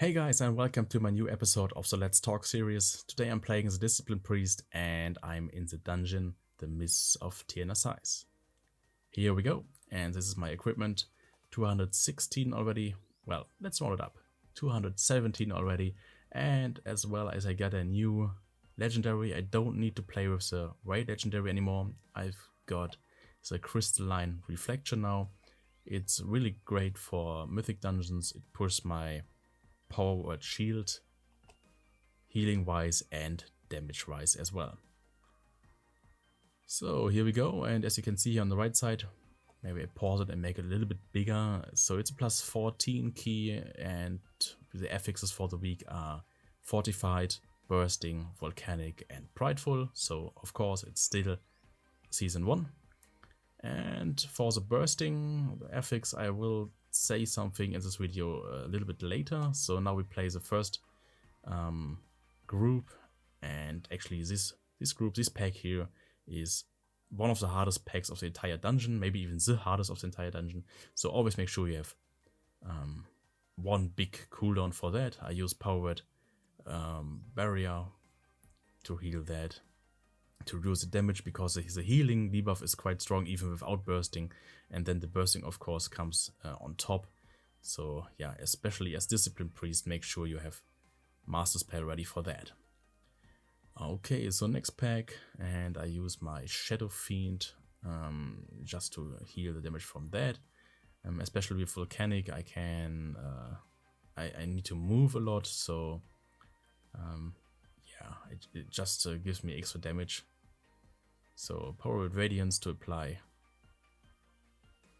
Hey guys, and welcome to my new episode of the Let's Talk series. Today I'm playing as a Discipline Priest and I'm in the dungeon, the Mists of Tirna Scithe. Here we go, and this is my equipment, 216 already, well, let's roll it up, 217 already, and as well as I got a new legendary. I don't need to play with the Raid legendary anymore. I've got the Crystalline Reflection now. It's really great for mythic dungeons. It pushes my power word shield, healing wise and damage wise as well. So here we go, and as you can see here on the right side, maybe I pause it and make it a little bit bigger. So it's a +14 key, and the affixes for the week are Fortified, Bursting, Vulcanic and Prideful. So of course it's still season 1. And for the bursting affix, I will say something in this video a little bit later. So now we play the first group, and actually this pack here is one of the hardest packs of the entire dungeon, maybe even the hardest of the entire dungeon. So always make sure you have one big cooldown for that. I use power word barrier to heal that, to reduce the damage, because the healing debuff is quite strong even without bursting, and then the bursting of course comes on top. So yeah, especially as Discipline Priest, make sure you have Master Spell ready for that. Okay, so next pack, and I use my Shadow Fiend just to heal the damage from that. Especially with Vulcanic, I can I need to move a lot, so yeah, it just gives me extra damage. So Power with Radiance to apply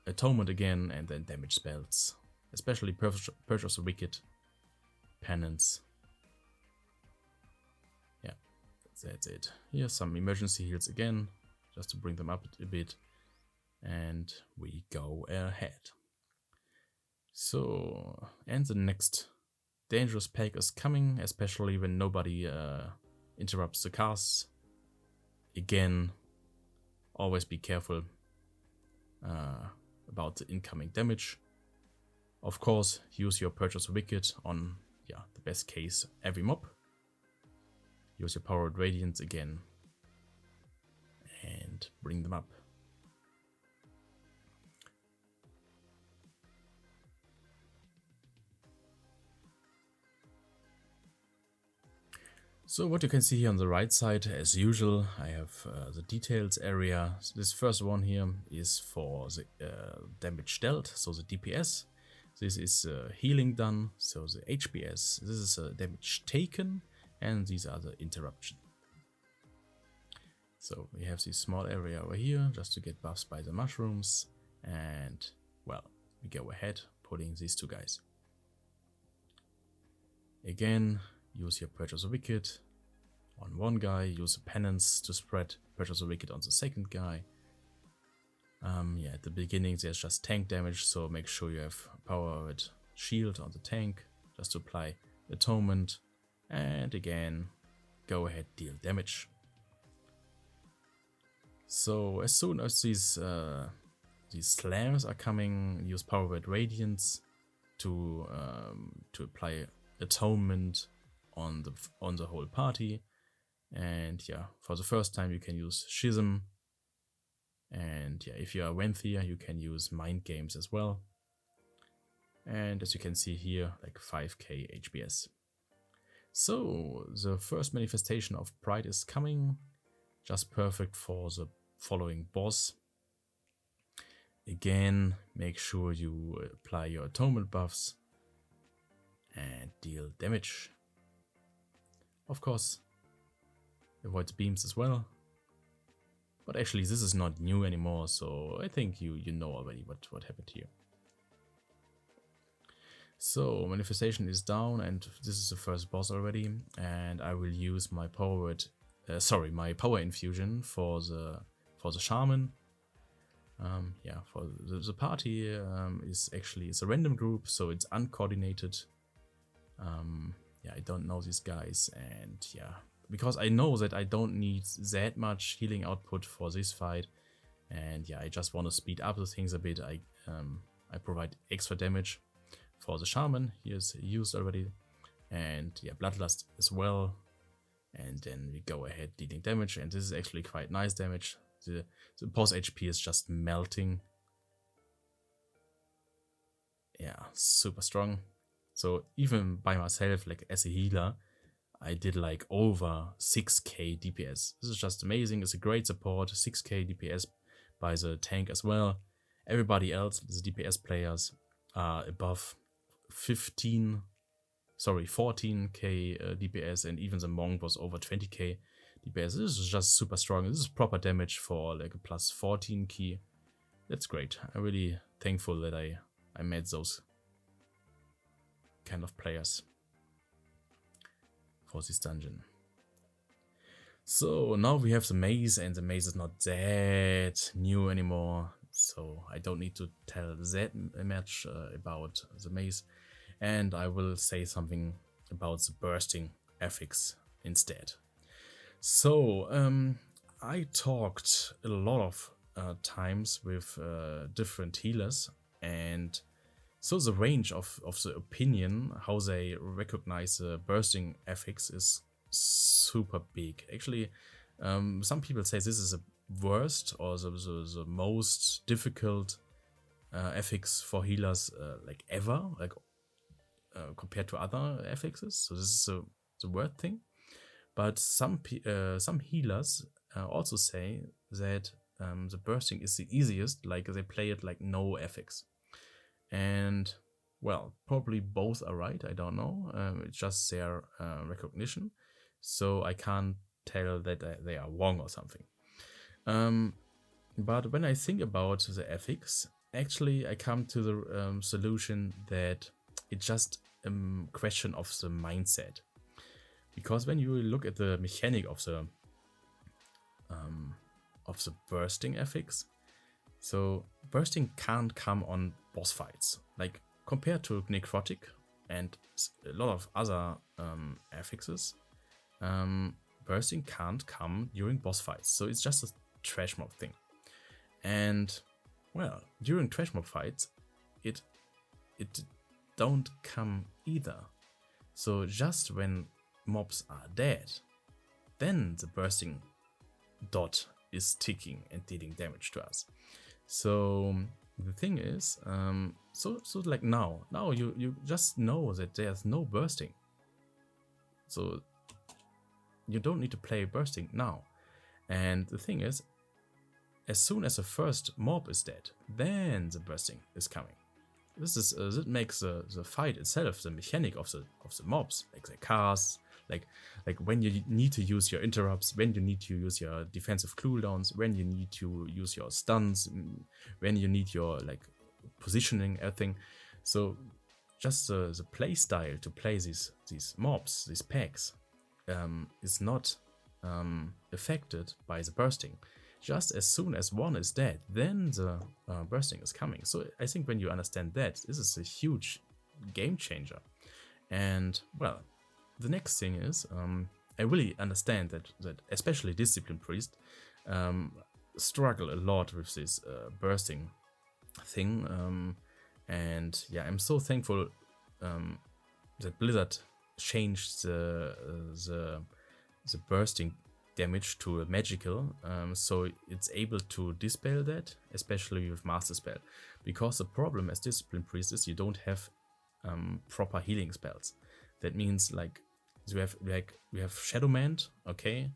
Atonement again, and then damage spells, especially Purge of the Wicked, Penance. Yeah, that's it. Here's some emergency heals again, just to bring them up a bit, and we go ahead. So, and the next dangerous pack is coming, especially when nobody interrupts the casts. Again, always be careful about the incoming damage. Of course, use your Purge of the Wicked on, the best case, every mob. Use your Powered Radiance again and bring them up. So what you can see here on the right side, as usual, I have the details area. So this first one here is for the damage dealt, so the DPS. This is healing done, so the HPS. This is damage taken, and these are the interruption. So we have this small area over here just to get buffs by the mushrooms, and well, we go ahead putting these two guys. Again, use your Purge of the Wicked on one guy, use a Penance to spread Purge of the Wicked on the second guy. Yeah, at the beginning there's just tank damage, so make sure you have Powered Shield on the tank, just to apply Atonement, and again, go ahead, deal damage. So as soon as these slams are coming, use Powered Radiance to apply Atonement on the whole party. And yeah, for the first time you can use Schism, and yeah, if you are Wenthia you can use Mind Games as well. And as you can see here, like 5k HPS. So the first manifestation of Pride is coming, just perfect for the following boss. Again, make sure you apply your atonement buffs and deal damage. Of course, avoid beams as well. But actually this is not new anymore, so I think you know already what happened here. So manifestation is down, and this is the first boss already, and I will use my power infusion for the shaman. Yeah, for the party it's a random group, so it's uncoordinated. Yeah, I don't know these guys, and yeah, because I know that I don't need that much healing output for this fight, and yeah, I just want to speed up the things a bit. I provide extra damage for the shaman. He is used already, and yeah, Bloodlust as well. And then we go ahead dealing damage, and this is actually quite nice damage. The boss HP is just melting. Yeah, super strong. So even by myself, like as a healer, I did like over 6k DPS. This is just amazing. It's a great support. 6k DPS by the tank as well. Everybody else, the DPS players, are above 14k DPS, and even the monk was over 20k DPS. This is just super strong. This is proper damage for like a plus 14 key. That's great. I'm really thankful that I met those kind of players for this dungeon. So now we have the maze, and the maze is not that new anymore, so I don't need to tell that much about the maze, and I will say something about the bursting affix instead. So I talked a lot of times with different healers, and so the range of the opinion, how they recognize the bursting affix, is super big. Actually, some people say this is the worst or the most difficult affix for healers like ever, like compared to other affixes. So this is the word thing. But some healers also say that the bursting is the easiest, like they play it like no affix. And well, probably both are right, I don't know. It's just their recognition, so I can't tell that they are wrong or something. But when I think about the ethics, actually I come to the solution that it's just a question of the mindset. Because when you look at the mechanic of the bursting ethics, so bursting can't come on boss fights. Like compared to necrotic and a lot of other affixes, bursting can't come during boss fights. So it's just a trash mob thing. And well, during trash mob fights, it don't come either. So just when mobs are dead, then the bursting dot is ticking and dealing damage to us. So the thing is, so like now you just know that there's no bursting. So you don't need to play bursting now. And the thing is, as soon as the first mob is dead, then the bursting is coming. This is it makes the fight itself, the mechanic of the mobs, like the casts, like when you need to use your interrupts, when you need to use your defensive cooldowns, when you need to use your stuns, when you need your like positioning, everything. So just the play style to play these mobs, these packs, is not affected by the bursting. Just as soon as one is dead, then the bursting is coming. So I think when you understand that, this is a huge game changer. And well, the next thing is, I really understand that especially Disciplined Priest struggle a lot with this bursting thing. And yeah, I'm so thankful that Blizzard changed the bursting damage to a magical, so it's able to dispel that, especially with Master Spell. Because the problem as Disciplined Priest is you don't have proper healing spells. That means like we have Shadowmant, okay,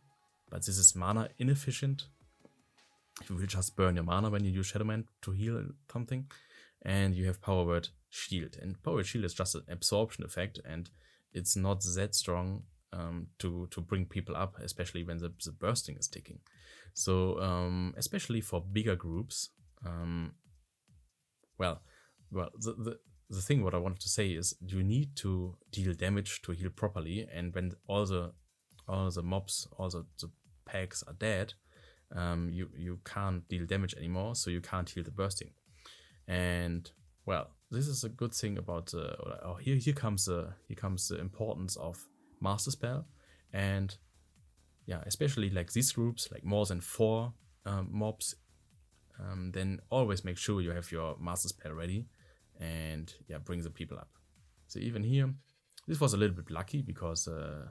but this is mana inefficient. You will just burn your mana when you use Shadowmant to heal something. And you have Power Word Shield, and Power Word Shield is just an absorption effect, and it's not that strong to bring people up, especially when the bursting is ticking. So especially for bigger groups, the thing what I wanted to say is you need to deal damage to heal properly, and when all the mobs, all the packs are dead, you can't deal damage anymore, so you can't heal the bursting. And well, this is a good thing about here comes the importance of Master Spell. And yeah, especially like these groups, like more than 4 mobs, then always make sure you have your Master Spell ready, and yeah, bring the people up. So even here, This was a little bit lucky because the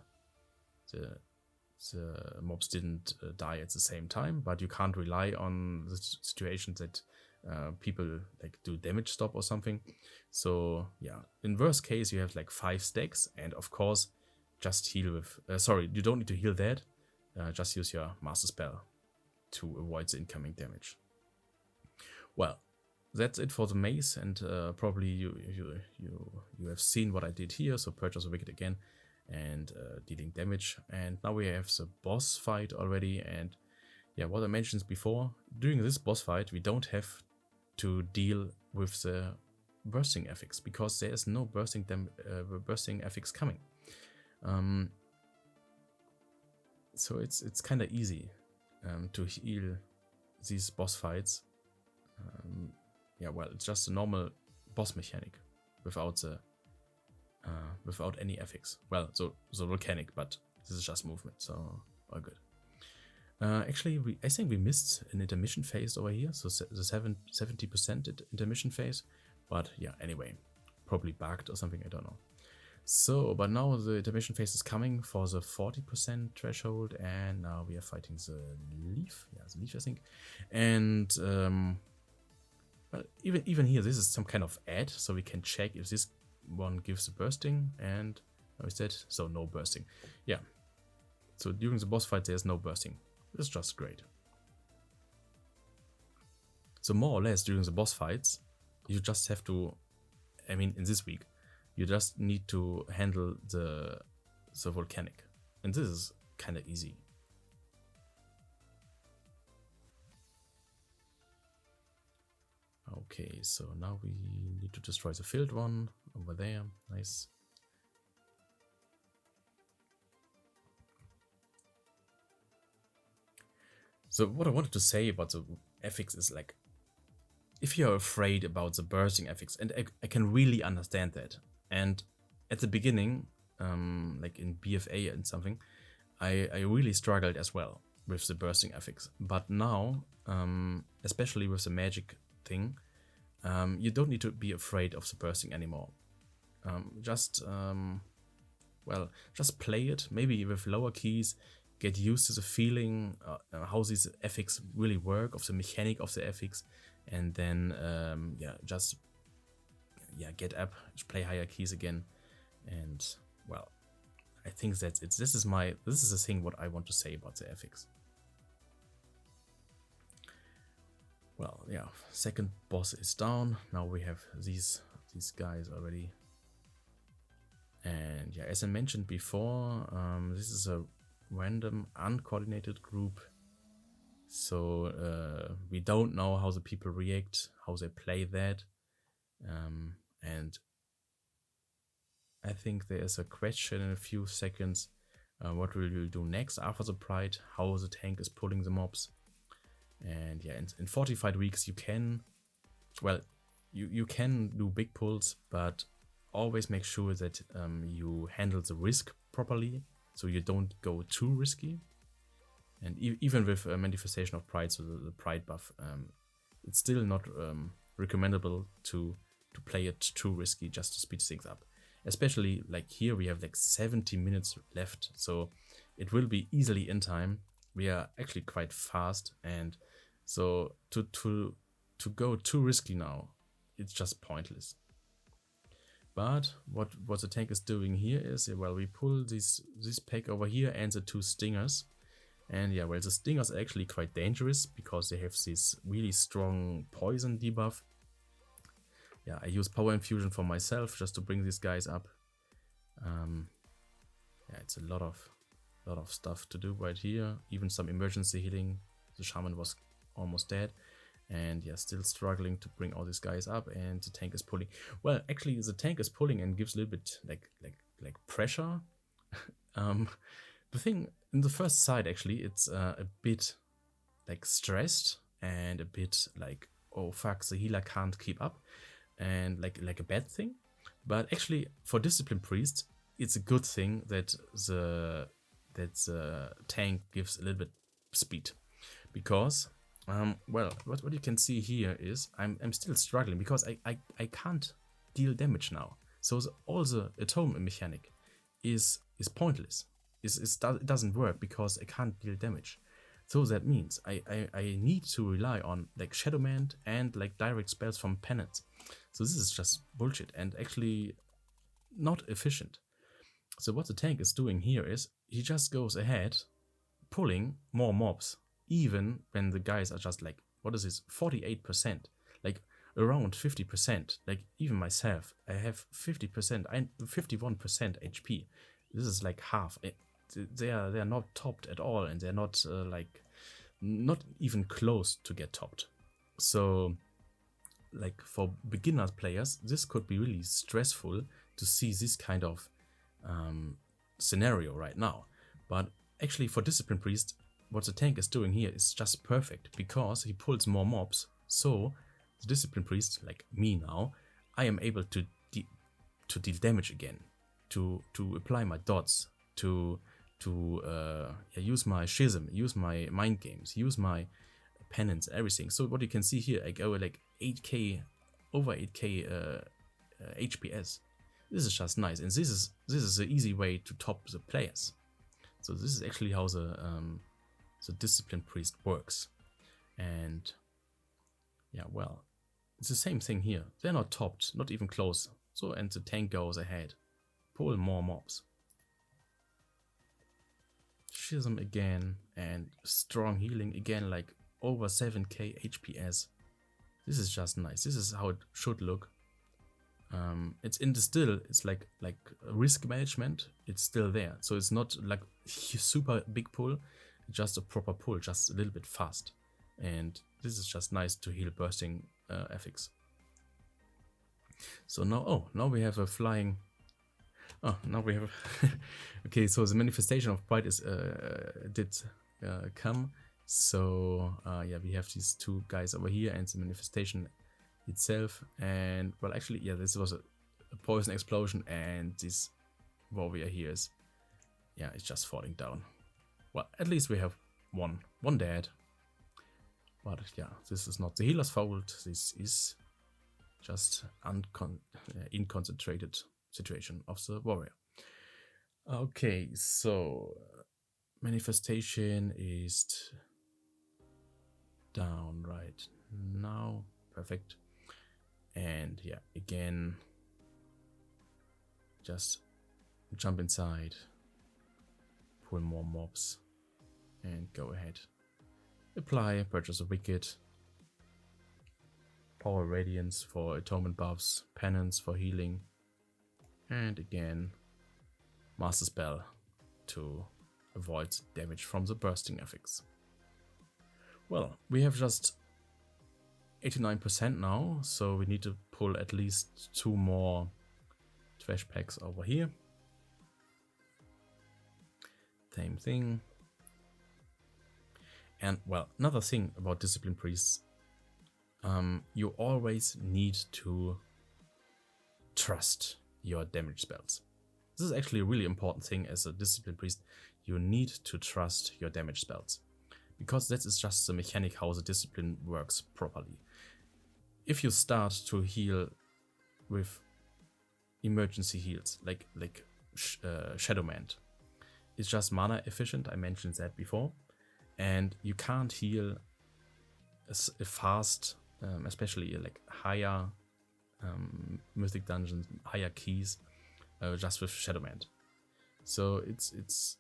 mobs didn't die at the same time, but you can't rely on the situations that people like do damage stop or something. So yeah, in worst case you have like 5 stacks, and of course just heal with sorry, you don't need to heal that, just use your master spell to avoid the incoming damage. Well, that's it for the maze, and probably you have seen what I did here. So Purge of the Wicked again, and dealing damage. And now we have the boss fight already, and yeah, what I mentioned before, during this boss fight we don't have to deal with the bursting affix, because there is no bursting affix coming. So it's kind of easy to heal these boss fights. Yeah, well, it's just a normal boss mechanic without the without any affix. Well, so Volcanic, but this is just movement, so all good. Actually, I think we missed an intermission phase over here, so the 70% intermission phase. But yeah, anyway, probably bugged or something, I don't know. So, but now the intermission phase is coming for the 40% threshold, and now we are fighting the leaf. Yeah, the leaf, I think. And well, even here, this is some kind of add, so we can check if this one gives a bursting, and how is that? So no bursting. Yeah. So during the boss fight, there's no bursting. It's just great. So more or less during the boss fights, you just have to, I mean, in this week, you just need to handle the Volcanic, and this is kind of easy. Okay, so now we need to destroy the filled one over there. Nice. So what I wanted to say about the affix is, like, if you're afraid about the bursting affix, and I can really understand that. And at the beginning, like in BFA and something, I really struggled as well with the bursting affix. But now, especially with the magic thing, you don't need to be afraid of the bursting anymore. Well, just play it, maybe with lower keys, get used to the feeling, how these affix really work, of the mechanic of the affix, and then get up, play higher keys again, and well, I think that's it. This is the thing what I want to say about the affix. Well, yeah, second boss is down. Now we have these guys already. And yeah, as I mentioned before, this is a random uncoordinated group. So we don't know how the people react, how they play that. And I think there is a question in a few seconds. What will you do next after the Pride? How the tank is pulling the mobs? And yeah, in Fortified weeks you can, well, you can do big pulls, but always make sure that you handle the risk properly, so you don't go too risky. And even with Manifestation of Pride, so the Pride buff, it's still not recommendable to play it too risky just to speed things up. Especially like here we have like 70 minutes left, so it will be easily in time. We are actually quite fast, and so to go too risky now, it's just pointless. But what the tank is doing here is, well, we pull this pack over here and the 2 stingers. And yeah, well, the stingers are actually quite dangerous because they have this really strong poison debuff. Yeah, I use power infusion for myself just to bring these guys up. Yeah, it's a lot of stuff to do right here. Even some emergency healing. The shaman was almost dead, and yeah, still struggling to bring all these guys up. And the tank is pulling. Well, actually, the tank is pulling and gives a little bit like pressure. The thing in the first side, actually, it's a bit like stressed and a bit like, oh fuck, the healer can't keep up, and like a bad thing. But actually, for Discipline Priest, it's a good thing that the tank gives a little bit speed, because well, what you can see here is I'm still struggling because I can't deal damage now. So all the atonement mechanic is pointless. It doesn't work because I can't deal damage. So that means I need to rely on like Shadowmant and like direct spells from Penance. So this is just bullshit and actually not efficient. So what the tank is doing here is he just goes ahead pulling more mobs, even when the guys are just like, what is this, 48%, like around 50%, like even myself, I have 50%, 51% HP. This is like half. They are not topped at all, and they're not not even close to get topped. So like for beginner players, this could be really stressful to see this kind of scenario right now. But actually for Discipline Priest, what the tank is doing here is just perfect because he pulls more mobs. So the Discipline Priest, like me now, I am able to deal damage again, to apply my dots, to use my schism, use my mind games, use my penance, everything. So what you can see here, I go like 8k, over 8k HPS. This is just nice, and this is the easy way to top the players. So this is actually how the Discipline Priest works. And yeah, well, it's the same thing here. They're not topped, not even close. So, and the tank goes ahead, pull more mobs. Schism again, and strong healing again, like over 7k HPS. This is just nice. This is how it should look. It's in the still, it's like risk management, it's still there. So it's not like super big pull, just a proper pull, just a little bit fast. And this is just nice to heal bursting affix. So now, now we have a flying. Oh, now we have. Okay, so the manifestation of Pride is did come. So yeah, we have these two guys over here and the manifestation itself. And well, actually, yeah, this was a poison explosion, and this warrior here is, yeah, it's just falling down. Well, at least we have one dead. But yeah, this is not the healer's fault. This is just inconcentrated situation of the warrior. Okay, so manifestation is down right now. Perfect. And yeah, again, just jump inside, pull more mobs, and go ahead. Apply, purchase a wicket, power radiance for atonement buffs, penance for healing, and again, master spell to avoid damage from the bursting affix. Well, we have just 89% now, so we need to pull at least 2 more trash packs over here. Same thing. And well, another thing about Discipline Priests, you always need to trust your damage spells. This is actually a really important thing as a Discipline Priest. You need to trust your damage spells, because that is just the mechanic how the discipline works properly. If you start to heal with emergency heals, like Shadowmant, it's just mana efficient, I mentioned that before, and you can't heal a fast, especially like higher mythic dungeons, higher keys, just with Shadowmant. So it's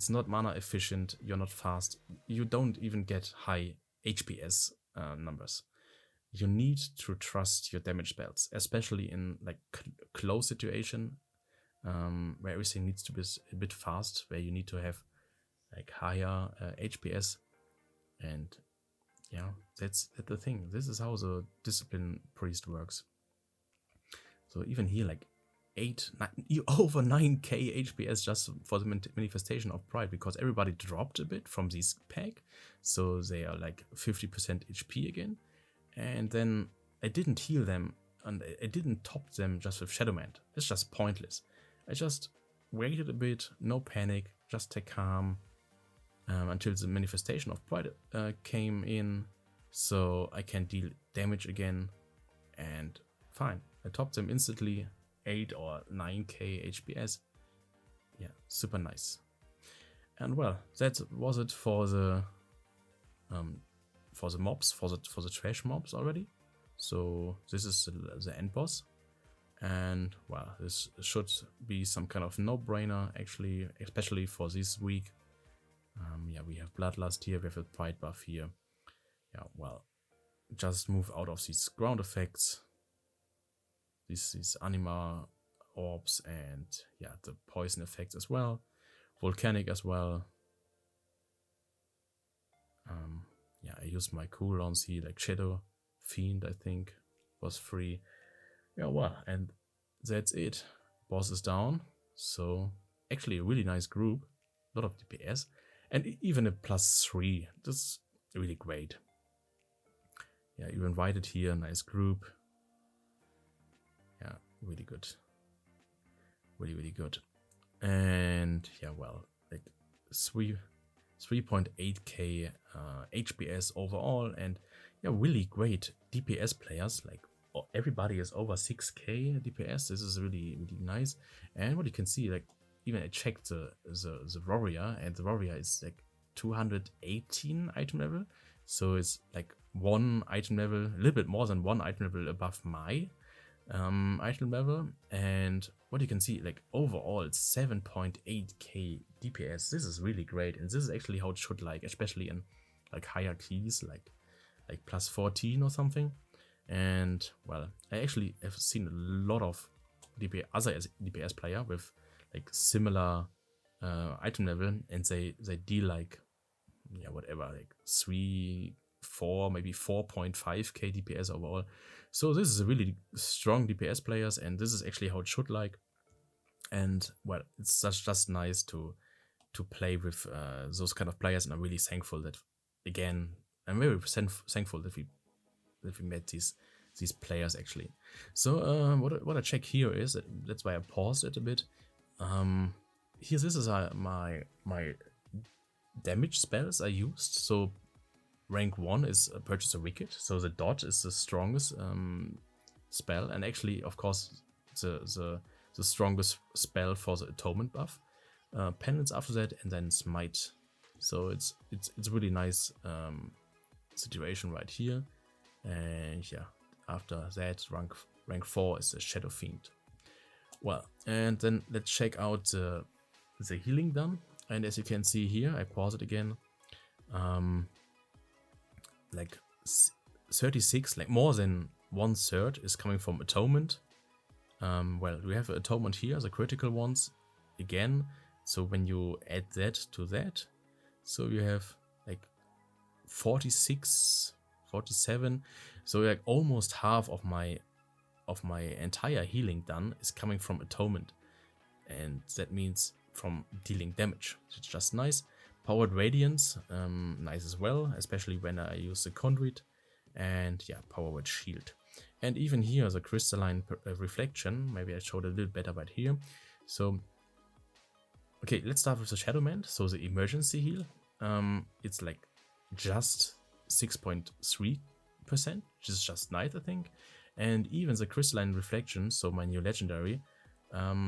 not mana efficient, you're not fast, you don't even get high HPS numbers. You need to trust your damage spells, especially in like close situation, where everything needs to be a bit fast, where you need to have like higher HPS. And yeah, that's the thing. This is how the Discipline Priest works. So even here, like over 9k HPS just for the manifestation of Pride, because everybody dropped a bit from this pack, so they are like 50% HP again. And then I didn't heal them, and I didn't top them just with Shadowmant. It's just pointless. I just waited a bit, no panic, just take calm, until the manifestation of Pride came in, so I can deal damage again, and fine. I topped them instantly, 8 or 9k HPS. Yeah, super nice. And well, that was it for the mobs, for the trash mobs already. So this is the end boss, and well, this should be some kind of no-brainer actually, especially for this week. Yeah, we have Bloodlust here, we have a Pride buff here. Yeah, well, just move out of these ground effects, these anima orbs, and yeah, the poison effects as well, Vulcanic as well. Yeah, I used my cooldowns here, like Shadow Fiend, I think, was free. Yeah, well, and that's it. Boss is down. So actually a really nice group, a lot of DPS, and even a +3. That's really great. Yeah, you invited here, nice group. Yeah, really good. Really good. And yeah, well, like 3.8k HPS overall, and yeah, really great DPS players. Like everybody is over 6k DPS. This is really nice. And what you can see, like even I checked the warrior, and the warrior is like 218 item level. So it's like one item level, a little bit more than one item level above my item level. And what you can see, like overall 7.8k DPS. This is really great, and this is actually how it should, like, especially in like higher keys, like +14 or something. And well, I actually have seen a lot of other DPS player with like similar item level, and they deal like, yeah, whatever, like 3, 4, maybe 4.5k DPS overall. So this is a really strong DPS players, and this is actually how it should, like. And well, it's just nice to play with those kind of players, and I'm really thankful that, again, I'm very thankful that we met these players actually. So what I check here is that's why I paused it a bit. Here, this is my damage spells I used. So rank 1 is Purchase a Wicked, so the dot is the strongest spell, and actually, of course, the strongest spell for the atonement buff. Penance after that, and then Smite. So it's really nice situation right here. And yeah, after that, rank 4 is the Shadow Fiend. Well, and then let's check out the healing done. And as you can see here, I pause it again. Like 36, like more than 1/3 is coming from atonement. Well, we have atonement here, the critical ones again. So when you add that to that, so you have like 46, 47. So like almost half of my entire healing done is coming from atonement, and that means from dealing damage. It's just nice. Powered Radiance, nice as well, especially when I use the Conduit. And yeah, Powered Shield. And even here, the Crystalline Reflection, maybe I showed a little better right here. So, okay, let's start with the Shadow Mant. So the emergency heal, it's like just 6.3%, which is just nice, I think. And even the Crystalline Reflection, so my new legendary,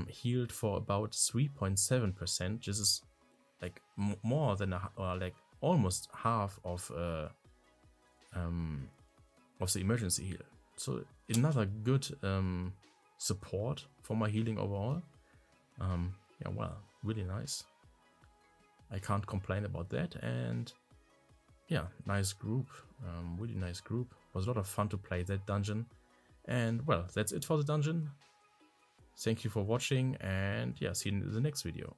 healed for about 3.7%. This is like more than like almost half of the emergency heal. So another good support for my healing overall. Yeah, well, really nice. I can't complain about that. And yeah, nice group, really nice group. It was a lot of fun to play that dungeon. And well, that's it for the dungeon. Thank you for watching, and yeah, see you in the next video.